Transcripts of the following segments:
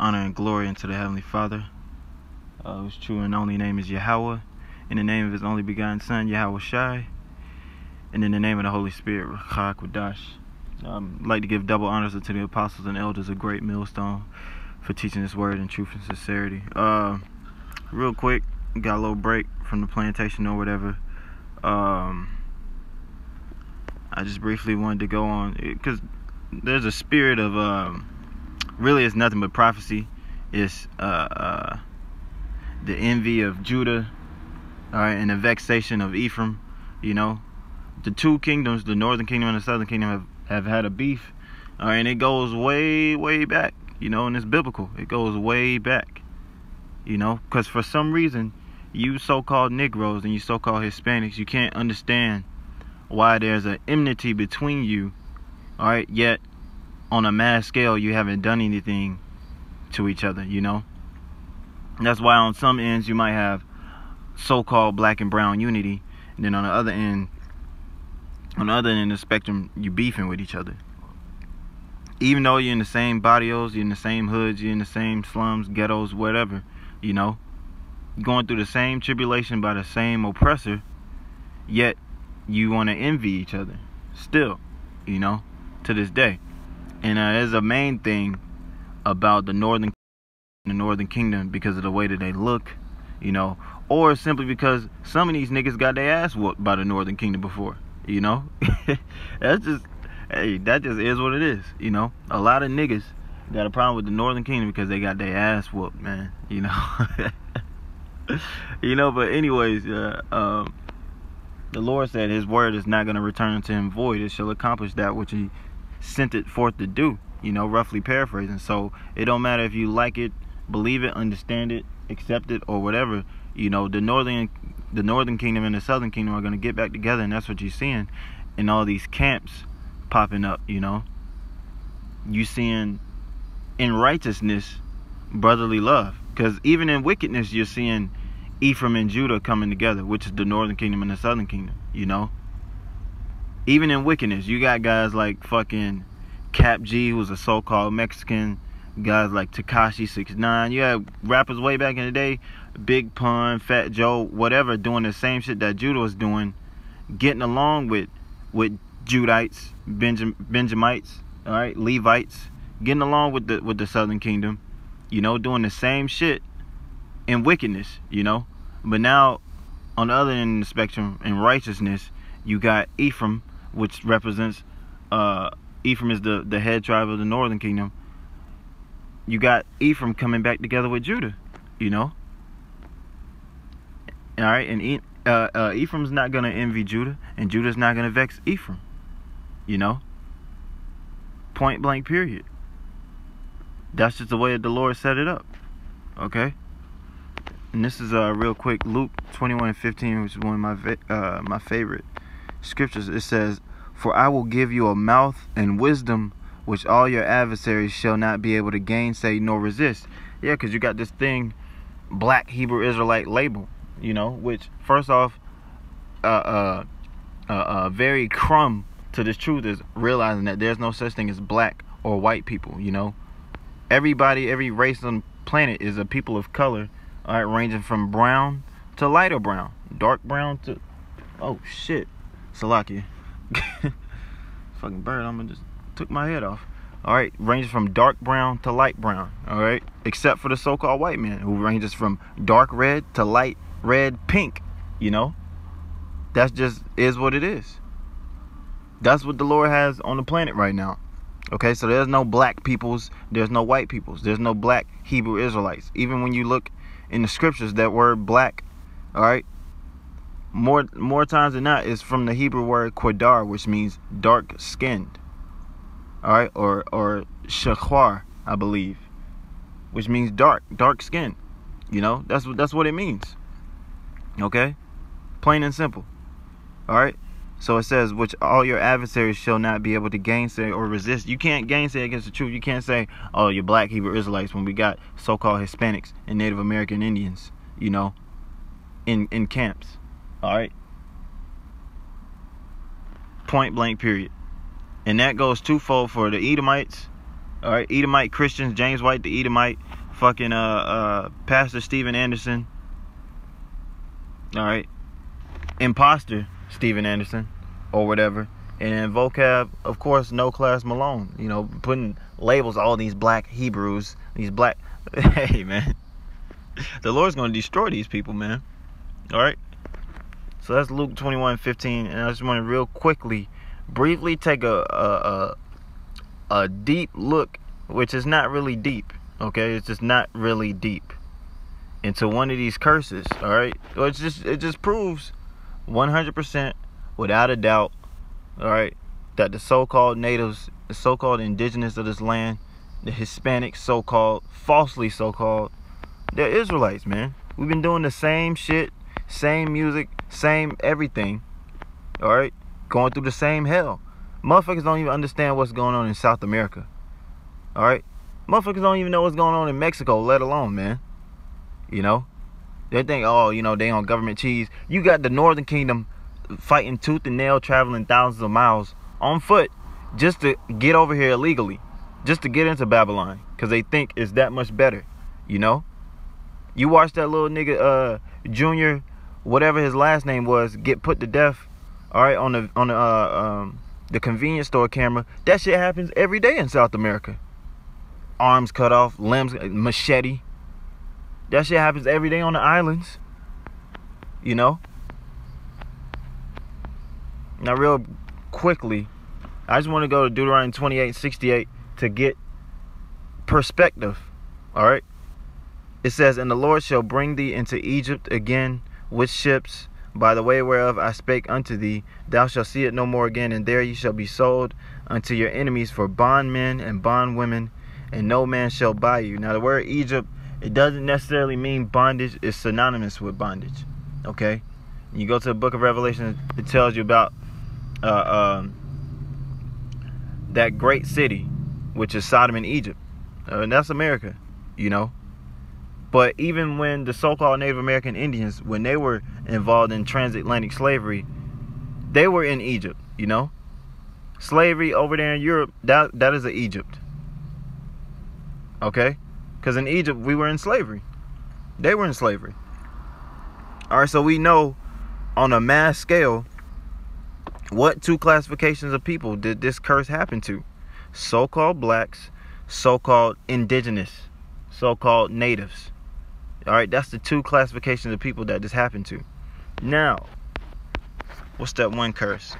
honor and glory unto the Heavenly Father, whose true and only name is Yahawah, in the name of his only begotten Son, Yahawashi, and in the name of the Holy Spirit, I'd like to give double honors unto the apostles and elders of great Milstone for teaching this word in truth and sincerity. Real quick, got a little break from the plantation or whatever. I just briefly wanted to go on, because there's a spirit of, really it's nothing but prophecy. It's the envy of Judah, alright, and the vexation of Ephraim. You know, the two kingdoms, the northern kingdom and the southern kingdom, have had a beef, alright, and it goes way back, you know, and it's biblical. It goes way back, you know, because for some reason, you so-called Negroes and you so-called Hispanics, you can't understand why there's an enmity between you, alright, yet on a mass scale you haven't done anything to each other, you know. And that's why on some ends you might have so-called black and brown unity, and then on the other end of the spectrum, you beefing with each other. Even though you're in the same barrios, you're in the same hoods, you're in the same slums, ghettos, whatever, you know, going through the same tribulation by the same oppressor, yet you want to envy each other still, you know, to this day. And there's a main thing about the northern kingdom because of the way that they look, you know, or simply because some of these niggas got their ass whooped by the northern kingdom before, you know. That's just, hey, that just is what it is, you know. A lot of niggas got a problem with the northern kingdom because they got their ass whooped, man, you know. You know, but anyways, the Lord said his word is not going to return unto him void. It shall accomplish that which he sent it forth to do, you know, roughly paraphrasing. So it don't matter if you like it, believe it, understand it, accept it, or whatever, you know. The northern kingdom and the southern kingdom are going to get back together, and that's what you're seeing in all these camps popping up, you know. You seeing in righteousness brotherly love, because even in wickedness you're seeing Ephraim and Judah coming together, which is the northern kingdom and the southern kingdom, you know. Even in wickedness, you got guys like fucking Cap G, who's a so-called Mexican, guys like Tekashi 6ix9ine. You had rappers way back in the day, Big Pun, Fat Joe, whatever, doing the same shit that Judah was doing, getting along with Judites, Benjamites, all right, Levites, getting along with the southern kingdom, you know, doing the same shit in wickedness, you know. But now, on the other end of the spectrum, in righteousness, you got Ephraim, which represents, Ephraim is the head tribe of the northern kingdom. You got Ephraim coming back together with Judah, you know. All right, and Ephraim's not going to envy Judah, and Judah's not going to vex Ephraim, you know. Point blank, period. That's just the way that the Lord set it up, okay. And this is real quick, Luke 21:15, which is one of my favorite scriptures. It says, "For I will give you a mouth and wisdom which all your adversaries shall not be able to gainsay nor resist." Yeah, because you got this thing, Black Hebrew Israelite label, you know, which first off, very crumb to this truth is realizing that there's no such thing as black or white people, you know. Everybody, every race on the planet is a people of color, all right, ranging from brown to lighter brown, dark brown to, oh shit, Salakia. Fucking bird, I'm gonna just took my head off. All right, ranges from dark brown to light brown, all right, except for the so-called white man, who ranges from dark red to light red pink, you know. That's just is what it is. That's what the Lord has on the planet right now. Okay, so there's no black peoples, there's no white peoples, there's no black Hebrew Israelites. Even when you look in the scriptures, that word black, all right, more times than not is from the Hebrew word quadar, which means dark skinned, all right, or shakhwar, I believe, which means dark skin, you know. That's what it means, okay, plain and simple. All right, so it says, which all your adversaries shall not be able to gainsay or resist. You can't gainsay against the truth. You can't say, oh, you're black Hebrew Israelites, when we got so-called Hispanics and Native American Indians, you know, in camps. All right, point blank, period. And that goes twofold for the Edomites, all right, Edomite Christians, James White the Edomite, fucking Pastor Steven Anderson. All right, imposter Steven Anderson, or whatever. And then vocab, of course, No Class Malone. You know, putting labels all these black Hebrews, these black. Hey, man, the Lord's gonna destroy these people, man. All right. So that's Luke 21:15, and I just want to real quickly, briefly take a deep look, which is not really deep. Okay, it's just not really deep, into one of these curses. All right, well, it just proves 100% without a doubt, all right, that the so-called natives, the so-called indigenous of this land, the Hispanics, so-called, falsely so-called, they're Israelites, man. We've been doing the same shit, same music, same everything, all right, going through the same hell. Motherfuckers don't even understand what's going on in South America, all right. Motherfuckers don't even know what's going on in Mexico, let alone, man. You know, they think, oh, you know, they on government cheese. You got the Northern Kingdom fighting tooth and nail, traveling thousands of miles on foot just to get over here illegally, just to get into Babylon, because they think it's that much better. You know, you watch that little nigga, Junior, whatever his last name was, get put to death. All right, on the convenience store camera. That shit happens every day in South America. Arms cut off, limbs, machete. That shit happens every day on the islands. You know? Now, real quickly, I just want to go to Deuteronomy 28:68 to get perspective. Alright? It says, and the Lord shall bring thee into Egypt again with ships, by the way whereof I spake unto thee. Thou shalt see it no more again, and there ye shall be sold unto your enemies for bondmen and bondwomen, and no man shall buy you. Now, the word Egypt, it doesn't necessarily mean bondage. It's synonymous with bondage. Okay? You go to the book of Revelation, it tells you about that great city, which is Sodom and Egypt. And that's America, you know. But even when the so-called Native American Indians, when they were involved in transatlantic slavery, they were in Egypt, you know. Slavery over there in Europe, that is a Egypt. Okay? Because in Egypt, we were in slavery. They were in slavery. All right, so we know on a mass scale what two classifications of people did this curse happen to. So-called blacks, so-called indigenous, so-called natives. All right, that's the two classifications of people that this happened to. Now, what's that one curse?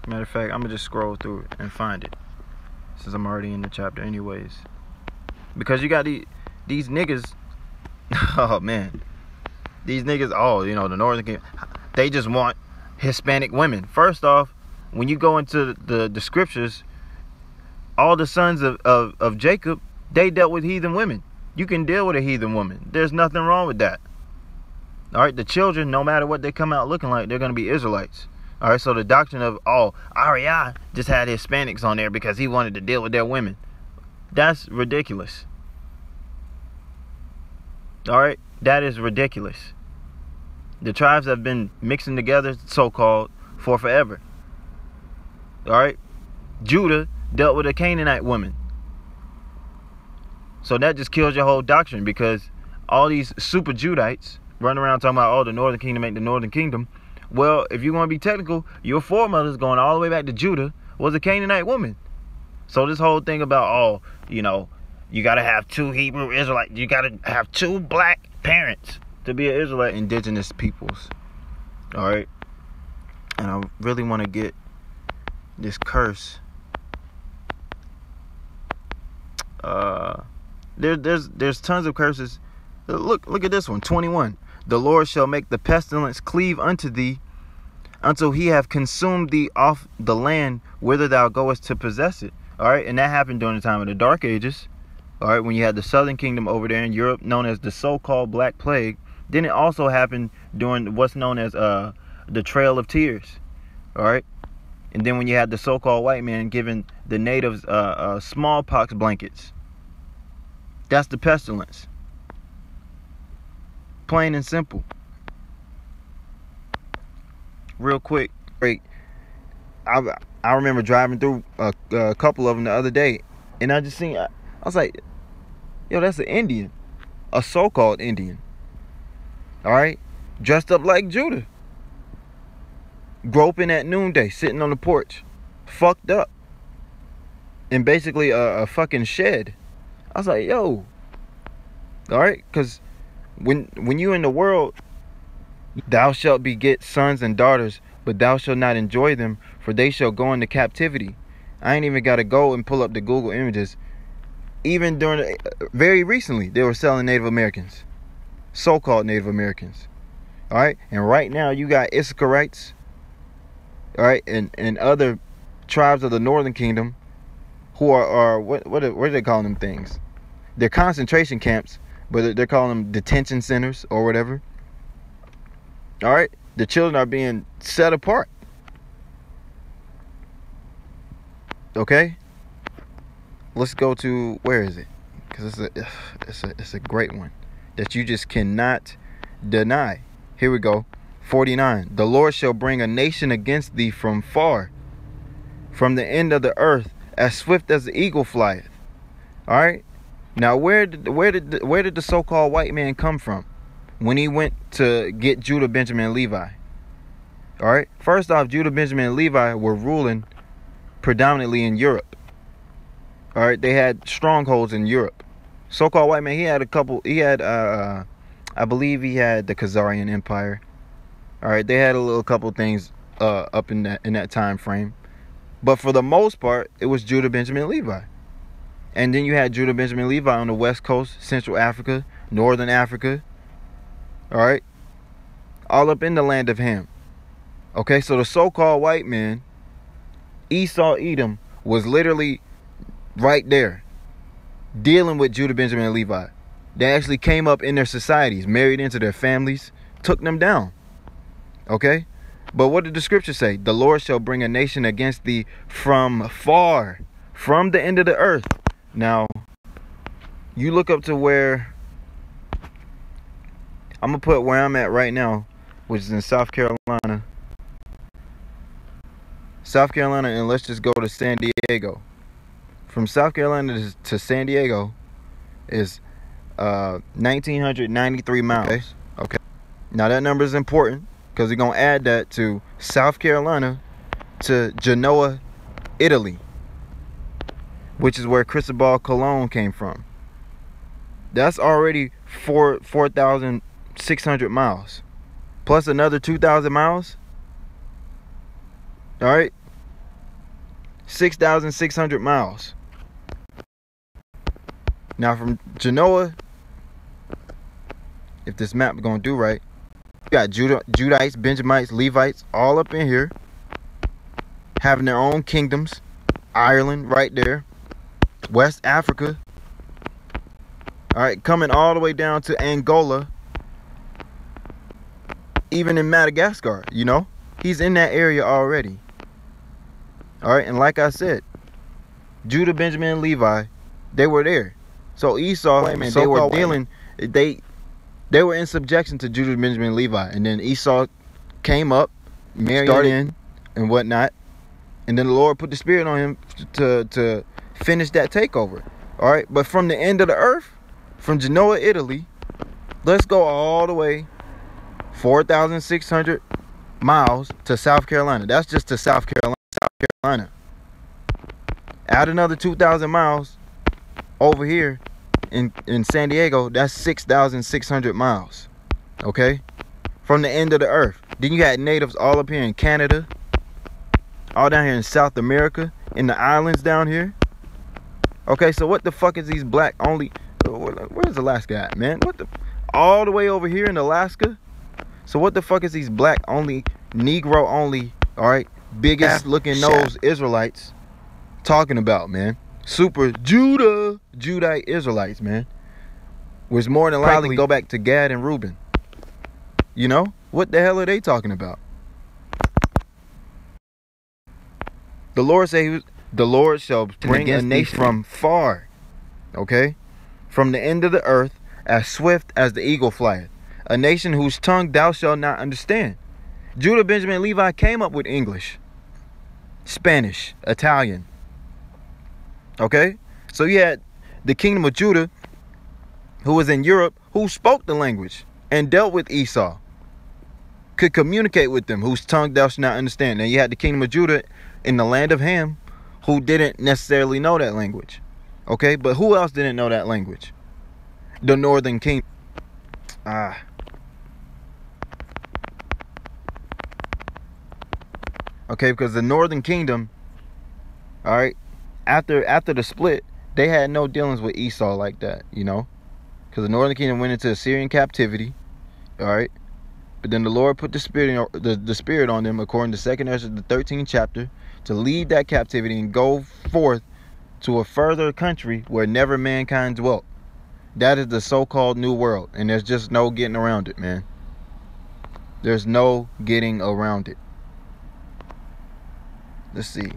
Matter of fact, I'm going to just scroll through it and find it, since I'm already in the chapter anyways. Because you got these niggas, oh man, these niggas, oh, you know, the Northern Kingdom, they just want Hispanic women. First off, when you go into the scriptures, all the sons of Jacob, they dealt with heathen women. You can deal with a heathen woman. There's nothing wrong with that. All right, the children, no matter what they come out looking like, they're going to be Israelites. All right, so the doctrine of, oh, Ariah just had Hispanics on there because he wanted to deal with their women. That's ridiculous. All right, that is ridiculous. The tribes have been mixing together, so-called, for forever. All right, Judah dealt with a Canaanite woman. So that just kills your whole doctrine, because all these super Judites run around talking about, oh, the Northern Kingdom ain't the Northern Kingdom. Well, if you want to be technical, your foremothers going all the way back to Judah was a Canaanite woman. So this whole thing about, oh, you know, you got to have two Hebrew Israelites, you got to have two black parents to be an Israelite, indigenous peoples. All right. And I really want to get this curse. There's tons of curses. Look at this one, 21. The Lord shall make the pestilence cleave unto thee, until he have consumed thee off the land whither thou goest to possess it. All right, and that happened during the time of the Dark Ages. All right, when you had the Southern Kingdom over there in Europe, known as the so-called Black Plague. Then it also happened during what's known as the Trail of Tears. All right, and then when you had the so-called white man giving the natives smallpox blankets. That's the pestilence. Plain and simple. Real quick, I I remember driving through a couple of them the other day, and I just seen, I was like, yo, that's an Indian, a so-called Indian, all right, dressed up like Judah, groping at noonday, sitting on the porch, fucked up, in basically a fucking shed. I was like, yo, all right, because when you in the world, thou shalt beget sons and daughters, but thou shalt not enjoy them, for they shall go into captivity. I ain't even got to go and pull up the Google images. Even during very recently, they were selling Native Americans, so-called Native Americans. All right, and right now you got Israelites, all right, and other tribes of the Northern Kingdom who are what are they calling them things? They're concentration camps, but they're calling them detention centers or whatever. All right, the children are being set apart. Okay, let's go to, where is it? Because it's a great one that you just cannot deny. Here we go. 49. The Lord shall bring a nation against thee from far, from the end of the earth, as swift as the eagle flieth. All right. Now, where did the so-called white man come from when he went to get Judah, Benjamin, and Levi? All right. First off, Judah, Benjamin, and Levi were ruling predominantly in Europe. All right. They had strongholds in Europe. So-called white man, he had a couple. He had, I believe, he had the Khazarian Empire. All right. They had a couple things up in that time frame, but for the most part, it was Judah, Benjamin, and Levi. And then you had Judah, Benjamin, and Levi on the West Coast, Central Africa, Northern Africa. All right. All up in the land of Ham. Okay. So the so-called white man, Esau, Edom, was literally right there dealing with Judah, Benjamin, and Levi. They actually came up in their societies, married into their families, took them down. Okay. But what did the scripture say? The Lord shall bring a nation against thee from far, from the end of the earth. Now, you look up to where, I'm going to put where I'm at right now, which is in South Carolina. South Carolina, and let's just go to San Diego. From South Carolina to San Diego is 1,993 miles. Okay. Now, that number is important, because we're going to add that to South Carolina to Genoa, Italy, which is where Cristobal Colon came from. That's already 4,600 miles. Plus another 2,000 miles. All right. 6,600 miles. Now from Genoa, if this map is going to do right, you got Judites, Benjamites, Levites all up in here, having their own kingdoms. Ireland right there. West Africa. All right, coming all the way down to Angola. Even in Madagascar, you know. He's in that area already. All right, and like I said, Judah, Benjamin, and Levi, they were there. So Esau, they were dealing, they were in subjection to Judah, Benjamin, and Levi. And then Esau came up, married in and whatnot. And then the Lord put the spirit on him to finish that takeover. All right. But from the end of the earth, from Genoa, Italy, let's go all the way 4,600 miles to South Carolina. That's just to South Carolina. Add another 2,000 miles over here in San Diego. That's 6,600 miles. Okay. From the end of the earth. Then you got natives all up here in Canada. All down here in South America, in the islands down here. Okay, so what the fuck is these black only? Where's Alaska at, man? What the? All the way over here in Alaska. So what the fuck is these black only, Negro only, all right, biggest looking nose Israelites talking about, man? Super Judite Israelites, man. Which more than likely go back to Gad and Reuben. You know what the hell are they talking about? The Lord said the Lord shall bring a nation from far, okay, from the end of the earth, as swift as the eagle flieth. A nation whose tongue thou shalt not understand. Judah, Benjamin, and Levi came up with English. Spanish, Italian. Okay? So you had the kingdom of Judah, who was in Europe, who spoke the language and dealt with Esau, could communicate with them, whose tongue thou shalt not understand. And you had the kingdom of Judah in the land of Ham, who didn't necessarily know that language. Okay? But who else didn't know that language? The northern kingdom. Okay, because the northern kingdom, all right, after the split, they had no dealings with Esau like that, you know, because the northern kingdom went into Assyrian captivity, all right. But then the Lord put the spirit on them, according to 2 Ezra, the 13th chapter, to lead that captivity and go forth to a further country where never mankind dwelt. That is the so-called New World, and there's just no getting around it, man. There's no getting around it. Let's see.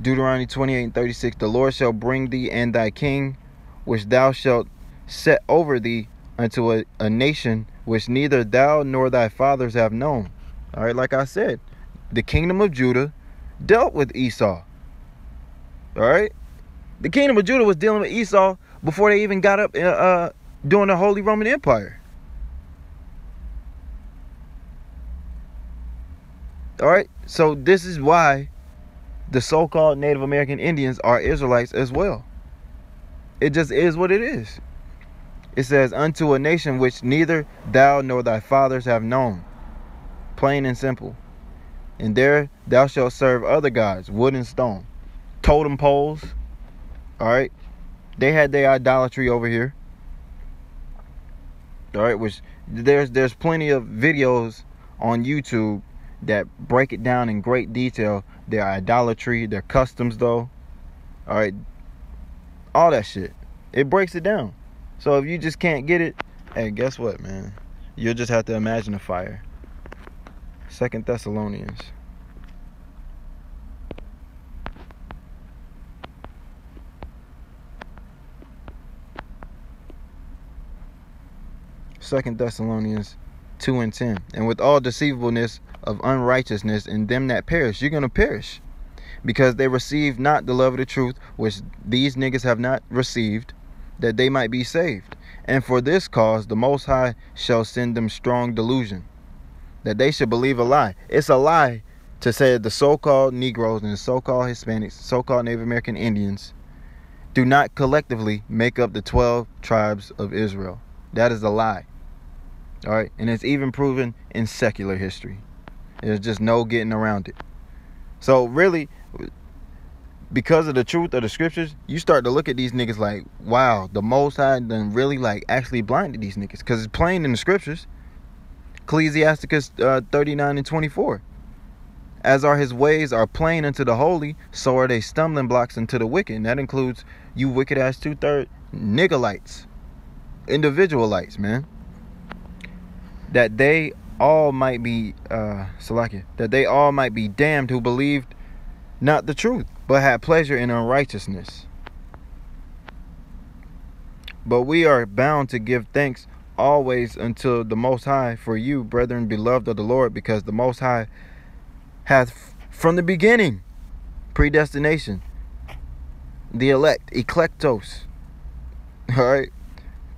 Deuteronomy 28:36. The Lord shall bring thee and thy king, which thou shalt set over thee, unto a nation which neither thou nor thy fathers have known. All right, like I said, the kingdom of Judah dealt with Esau. All right, the kingdom of Judah was dealing with Esau before they even got up during the Holy Roman Empire. All right, so this is why the so-called Native American Indians are Israelites as well. It just is what it is. It says, unto a nation which neither thou nor thy fathers have known. Plain and simple. And there thou shalt serve other gods, wood and stone. Totem poles. All right. They had their idolatry over here. All right. Which there's plenty of videos on YouTube that break it down in great detail. Their idolatry, their customs, though. All right. All that shit. It breaks it down. So if you just can't get it, hey, guess what, man? You'll just have to imagine a fire. 2 Thessalonians. Second Thessalonians 2:10. And with all deceivableness of unrighteousness in them that perish, you're going to perish, because they receive not the love of the truth, which these niggas have not received, that they might be saved. And for this cause the Most High shall send them strong delusion, that they should believe a lie. It's a lie to say that the so-called Negroes and the so-called Hispanics, so-called Native American Indians do not collectively make up the 12 tribes of Israel. That is a lie. All right, and it's even proven in secular history. There's just no getting around it. So really, because of the truth of the scriptures, you start to look at these niggas like, wow, the Most High done really like actually blinded these niggas, because it's plain in the scriptures. Ecclesiasticus 39:24. As are his ways are plain unto the holy, so are they stumbling blocks unto the wicked. And that includes you wicked ass 2/3 niggalites, individualites, man. That they all might be that they all might be damned who believed not the truth, but had pleasure in unrighteousness. But we are bound to give thanks always unto the Most High for you, brethren, beloved of the Lord, because the Most High hath from the beginning predestination, the elect, eklektos, all right,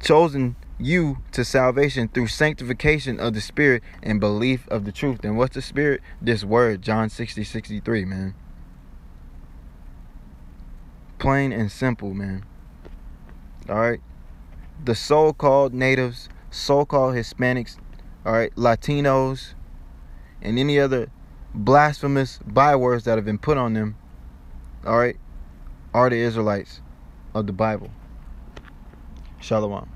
chosen you to salvation through sanctification of the Spirit and belief of the truth. And what's the Spirit? This word, John 60:63, man. Plain and simple, man. All right. The so-called natives, so-called Hispanics, all right, Latinos, and any other blasphemous bywords that have been put on them, all right, are the Israelites of the Bible. Shalom.